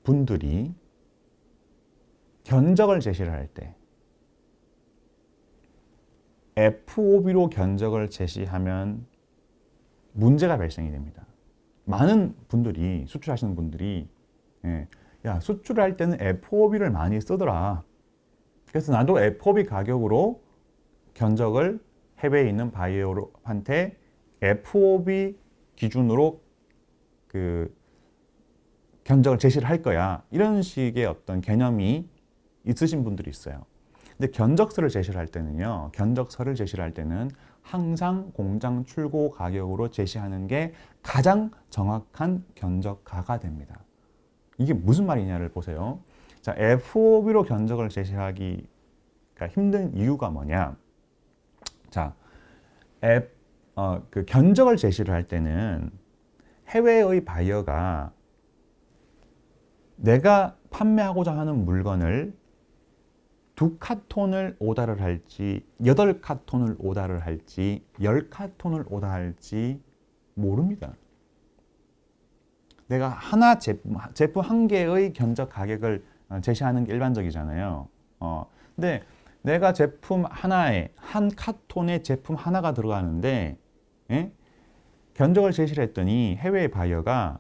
분들이 견적을 제시를 할 때 FOB로 견적을 제시하면 문제가 발생이 됩니다. 많은 분들이 수출하시는 분들이 야 수출할 때는 FOB를 많이 쓰더라. 그래서 나도 FOB 가격으로 견적을 해외에 있는 바이어한테 FOB 기준으로 그 견적을 제시를 할 거야. 이런 식의 어떤 개념이 있으신 분들이 있어요. 근데 견적서를 제시를 할 때는요. 견적서를 제시를 할 때는 항상 공장 출고 가격으로 제시하는 게 가장 정확한 견적가가 됩니다. 이게 무슨 말이냐를 보세요. 자, FOB로 견적을 제시하기가 힘든 이유가 뭐냐? 자, 그 견적을 제시를 할 때는 해외의 바이어가 내가 판매하고자 하는 물건을 2카톤을 오다를 할지 8카톤을 오다를 할지 10카톤을 오다할지 모릅니다. 내가 하나 제품 한 개의 견적 가격을 제시하는 게 일반적이잖아요. 근데 내가 제품 하나에 한 카톤에 제품 하나가 들어가는데 견적을 제시를 했더니 해외의 바이어가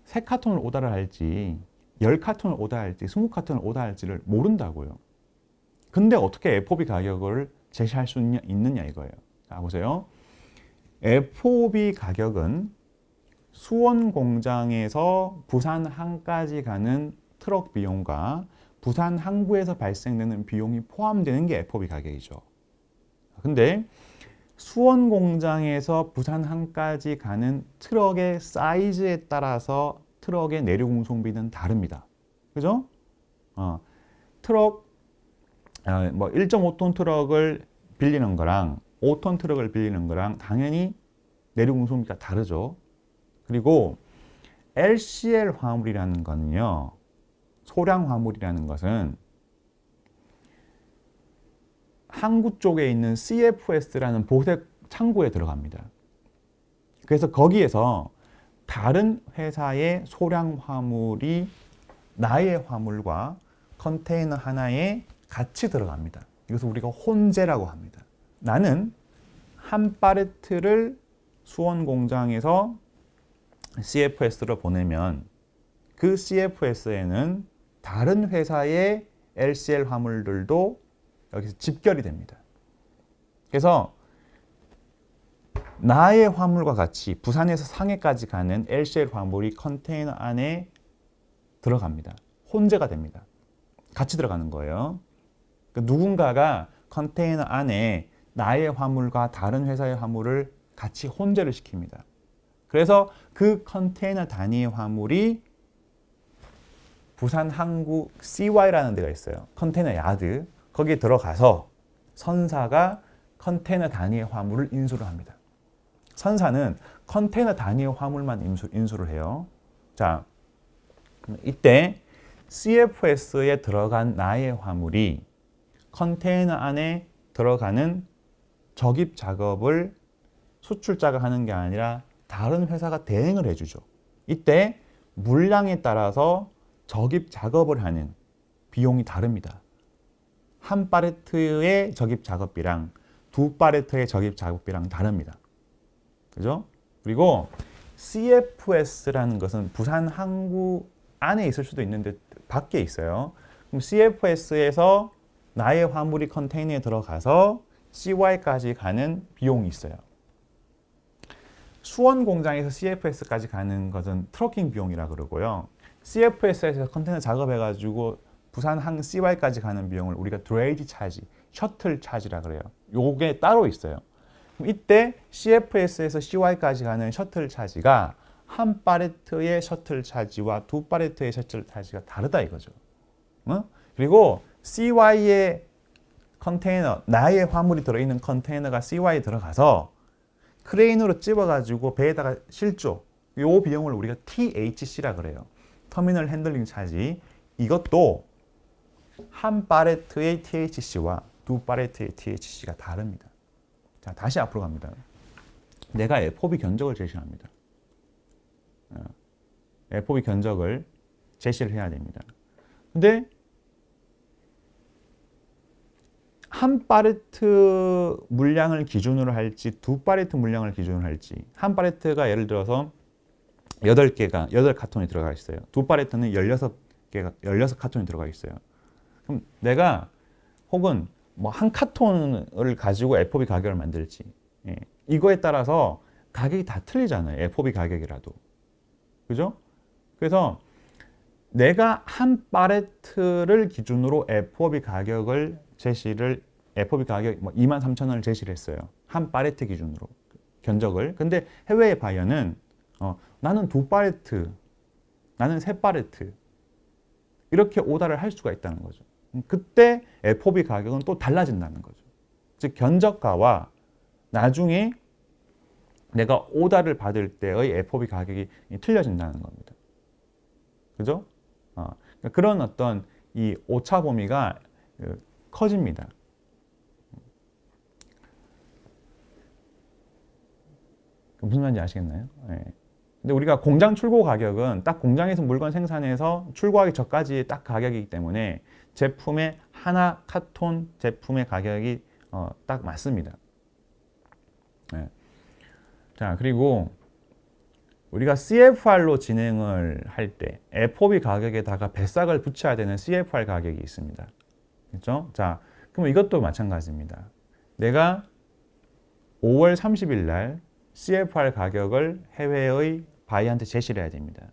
3카톤을 오다를 할지 10카톤을 오다할지 20카톤을 오다할지를 모른다고요. 근데 어떻게 FOB 가격을 제시할 수 있느냐 이거예요. 자, 보세요. FOB 가격은 수원 공장에서 부산 항까지 가는 트럭 비용과 부산 항구에서 발생되는 비용이 포함되는 게 FOB 가격이죠. 근데 수원 공장에서 부산 항까지 가는 트럭의 사이즈에 따라서 트럭의 내륙 운송비는 다릅니다. 그죠? 트럭, 뭐 1.5톤 트럭을 빌리는 거랑 5톤 트럭을 빌리는 거랑 당연히 내륙 운송비가 다르죠. 그리고 LCL 화물이라는 거는요, 소량 화물이라는 것은 항구 쪽에 있는 CFS라는 보색 창고에 들어갑니다. 그래서 거기에서 다른 회사의 소량 화물이 나의 화물과 컨테이너 하나에 같이 들어갑니다. 이것을 우리가 혼재라고 합니다. 나는 한 팔레트를 수원 공장에서 CFS로 보내면 그 CFS에는 다른 회사의 LCL 화물들도 여기서 집결이 됩니다. 그래서 나의 화물과 같이 부산에서 상해까지 가는 LCL 화물이 컨테이너 안에 들어갑니다. 혼재가 됩니다. 같이 들어가는 거예요. 그러니까 누군가가 컨테이너 안에 나의 화물과 다른 회사의 화물을 같이 혼재를 시킵니다. 그래서 그 컨테이너 단위의 화물이 부산 항구 CY라는 데가 있어요. 컨테이너 야드. 거기에 들어가서 선사가 컨테이너 단위의 화물을 인수를 합니다. 선사는 컨테이너 단위의 화물만 인수를 해요. 자, 이때 CFS에 들어간 나의 화물이 컨테이너 안에 들어가는 적입 작업을 수출자가 하는 게 아니라 다른 회사가 대행을 해주죠. 이때 물량에 따라서 적입 작업을 하는 비용이 다릅니다. 한 팔레트의 적입 작업비랑 두 팔레트의 적입 작업비랑 다릅니다. 그죠? 그리고 CFS라는 것은 부산 항구 안에 있을 수도 있는데 밖에 있어요. 그럼 CFS에서 나의 화물이 컨테이너에 들어가서 CY까지 가는 비용이 있어요. 수원 공장에서 CFS까지 가는 것은 트러킹 비용이라 그러고요. CFS에서 컨테이너 작업해가지고 부산항 CY까지 가는 비용을 우리가 드레이지 차지, 셔틀 차지라 그래요. 요게 따로 있어요. 그럼 이때 CFS에서 CY까지 가는 셔틀 차지가 한 팔레트의 셔틀 차지와 두 팔레트의 셔틀 차지가 다르다 이거죠. 그리고 CY의 컨테이너, 나의 화물이 들어있는 컨테이너가 CY에 들어가서 크레인으로 찝어가지고 배에다가 실죠. 이 비용을 우리가 THC라 그래요. 터미널 핸들링 차지. 이것도 한 팔레트의 THC와 두 팔레트의 THC가 다릅니다. 자, 다시 앞으로 갑니다. 내가 FOB 견적을 제시합니다. FOB 견적을 제시를 해야 됩니다. 근데 한 팔레트 물량을 기준으로 할지 두 팔레트 물량을 기준으로 할지, 한 팔레트가 예를 들어서 8개가 8카톤이 들어가 있어요. 두 팔레트는 16개가 16카톤이 들어가 있어요. 그럼 내가 혹은 뭐 한 카톤을 가지고 FOB 가격을 만들지, 이거에 따라서 가격이 다 틀리잖아요. FOB 가격이라도. 그죠? 그래서 내가 한 팔레트를 기준으로 FOB 가격을 FOB 가격 뭐 23,000원을 제시를 했어요. 한 팔레트 기준으로 견적을. 근데 해외의 바이어는 나는 두 팔레트, 나는 세 팔레트 이렇게 오더를 할 수가 있다는 거죠. 그때 FOB 가격은 또 달라진다는 거죠. 즉 견적가와 나중에 내가 오더를 받을 때의 FOB 가격이 틀려진다는 겁니다. 그죠? 그런 어떤 이 오차 범위가 커집니다. 무슨 말인지 아시겠나요? 네. 근데 우리가 공장 출고 가격은 딱 공장에서 물건 생산해서 출고하기 전까지 딱 가격이기 때문에 제품의 하나 카톤 제품의 가격이 딱 맞습니다. 네. 자, 그리고 우리가 CFR로 진행을 할 때 FOB 가격에다가 배싹을 붙여야 되는 CFR 가격이 있습니다. 그렇죠? 자, 그럼 이것도 마찬가지입니다. 내가 5월 30일 날 CFR 가격을 해외의 바이한테 제시를 해야 됩니다.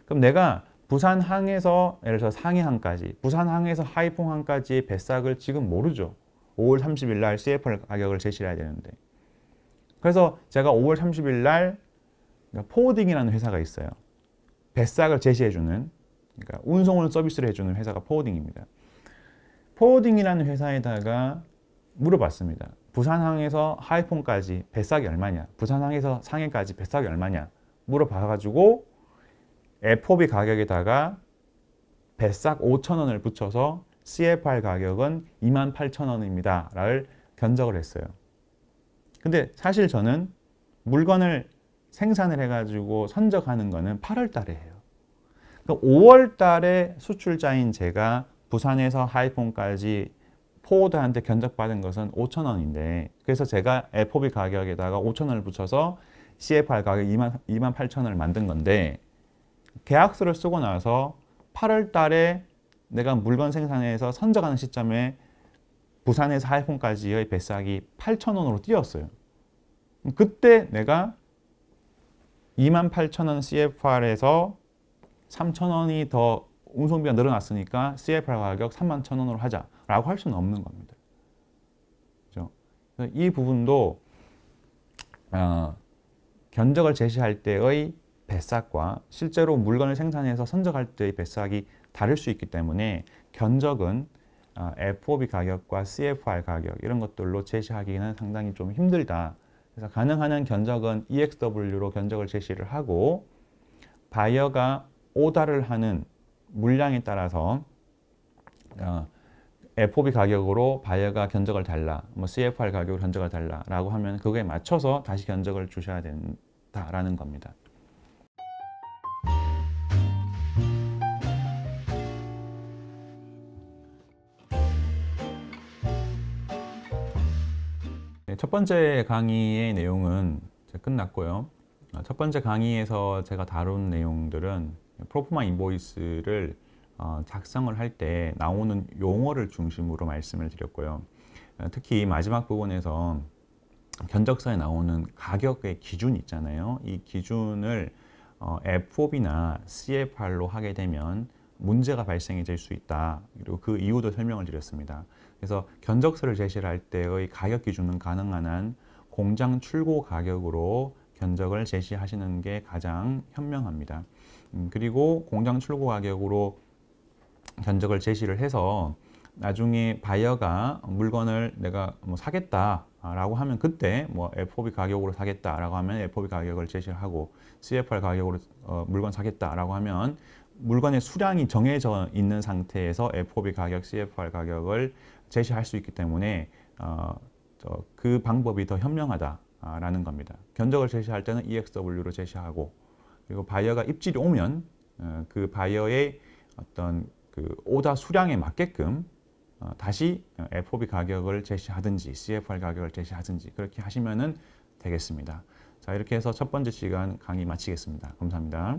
그럼 내가 부산항에서 예를 들어서 상해항까지, 부산항에서 하이퐁항까지의 배싹을 지금 모르죠. 5월 30일 날 CFR 가격을 제시를 해야 되는데. 그래서 제가 5월 30일 날 포워딩이라는 회사가 있어요. 배싹을 제시해주는, 그러니까 운송을 서비스를 해주는 회사가 포워딩입니다. 포워딩이라는 회사에다가 물어봤습니다. 부산항에서 하이퐁까지 배싹이 얼마냐? 부산항에서 상해까지 배싹이 얼마냐? 물어봐가지고 FOB 가격에다가 배싹 5,000원을 붙여서 CFR 가격은 28,000원입니다. 를 견적을 했어요. 근데 사실 저는 물건을 생산을 해가지고 선적하는 거는 8월 달에 해요. 그러니까 5월 달에 수출자인 제가 부산에서 하이퐁까지 포워드한테 견적받은 것은 5,000원인데 그래서 제가 FOB 가격에다가 5,000원을 붙여서 CFR 가격 28,000원을 만든 건데 계약서를 쓰고 나서 8월 달에 내가 물건 생산해서 선적하는 시점에 부산에서 하이퐁까지의 배싹이 8,000원으로 뛰었어요. 그때 내가 28,000원 CFR에서 3,000원이 더 운송비가 늘어났으니까 CFR 가격 31,000원으로 하자라고 할 수는 없는 겁니다. 그렇죠? 이 부분도 견적을 제시할 때의 배싹과 실제로 물건을 생산해서 선적할 때의 배싹이 다를 수 있기 때문에 견적은 FOB 가격과 CFR 가격 이런 것들로 제시하기는 상당히 좀 힘들다. 그래서 가능한 한 견적은 EXW로 견적을 제시를 하고 바이어가 오더를 하는 물량에 따라서 FOB 가격으로 바이어가 견적을 달라, 뭐 CFR 가격으로 견적을 달라라고 하면 그거에 맞춰서 다시 견적을 주셔야 된다라는 겁니다. 첫 번째 강의의 내용은 끝났고요. 첫 번째 강의에서 제가 다룬 내용들은 프로포마 인보이스를 작성을 할 때 나오는 용어를 중심으로 말씀을 드렸고요. 특히 마지막 부분에서 견적서에 나오는 가격의 기준 있잖아요. 이 기준을 FOB나 CFR로 하게 되면 문제가 발생이 될 수 있다. 그리고 그 이유도 설명을 드렸습니다. 그래서 견적서를 제시를 할 때의 가격 기준은 가능한 한 공장 출고 가격으로 견적을 제시하시는 게 가장 현명합니다. 그리고 공장 출고 가격으로 견적을 제시를 해서 나중에 바이어가 물건을 내가 뭐 사겠다라고 하면 그때 뭐 FOB 가격으로 사겠다라고 하면 FOB 가격을 제시를 하고 CFR 가격으로 물건 사겠다라고 하면 물건의 수량이 정해져 있는 상태에서 FOB 가격, CFR 가격을 제시할 수 있기 때문에 그 방법이 더 현명하다라는 겁니다. 견적을 제시할 때는 EXW로 제시하고 그리고 바이어가 입질이 오면 그 바이어의 어떤 그 오다 수량에 맞게끔 다시 FOB 가격을 제시하든지 CFR 가격을 제시하든지 그렇게 하시면은 되겠습니다. 자, 이렇게 해서 첫 번째 시간 강의 마치겠습니다. 감사합니다.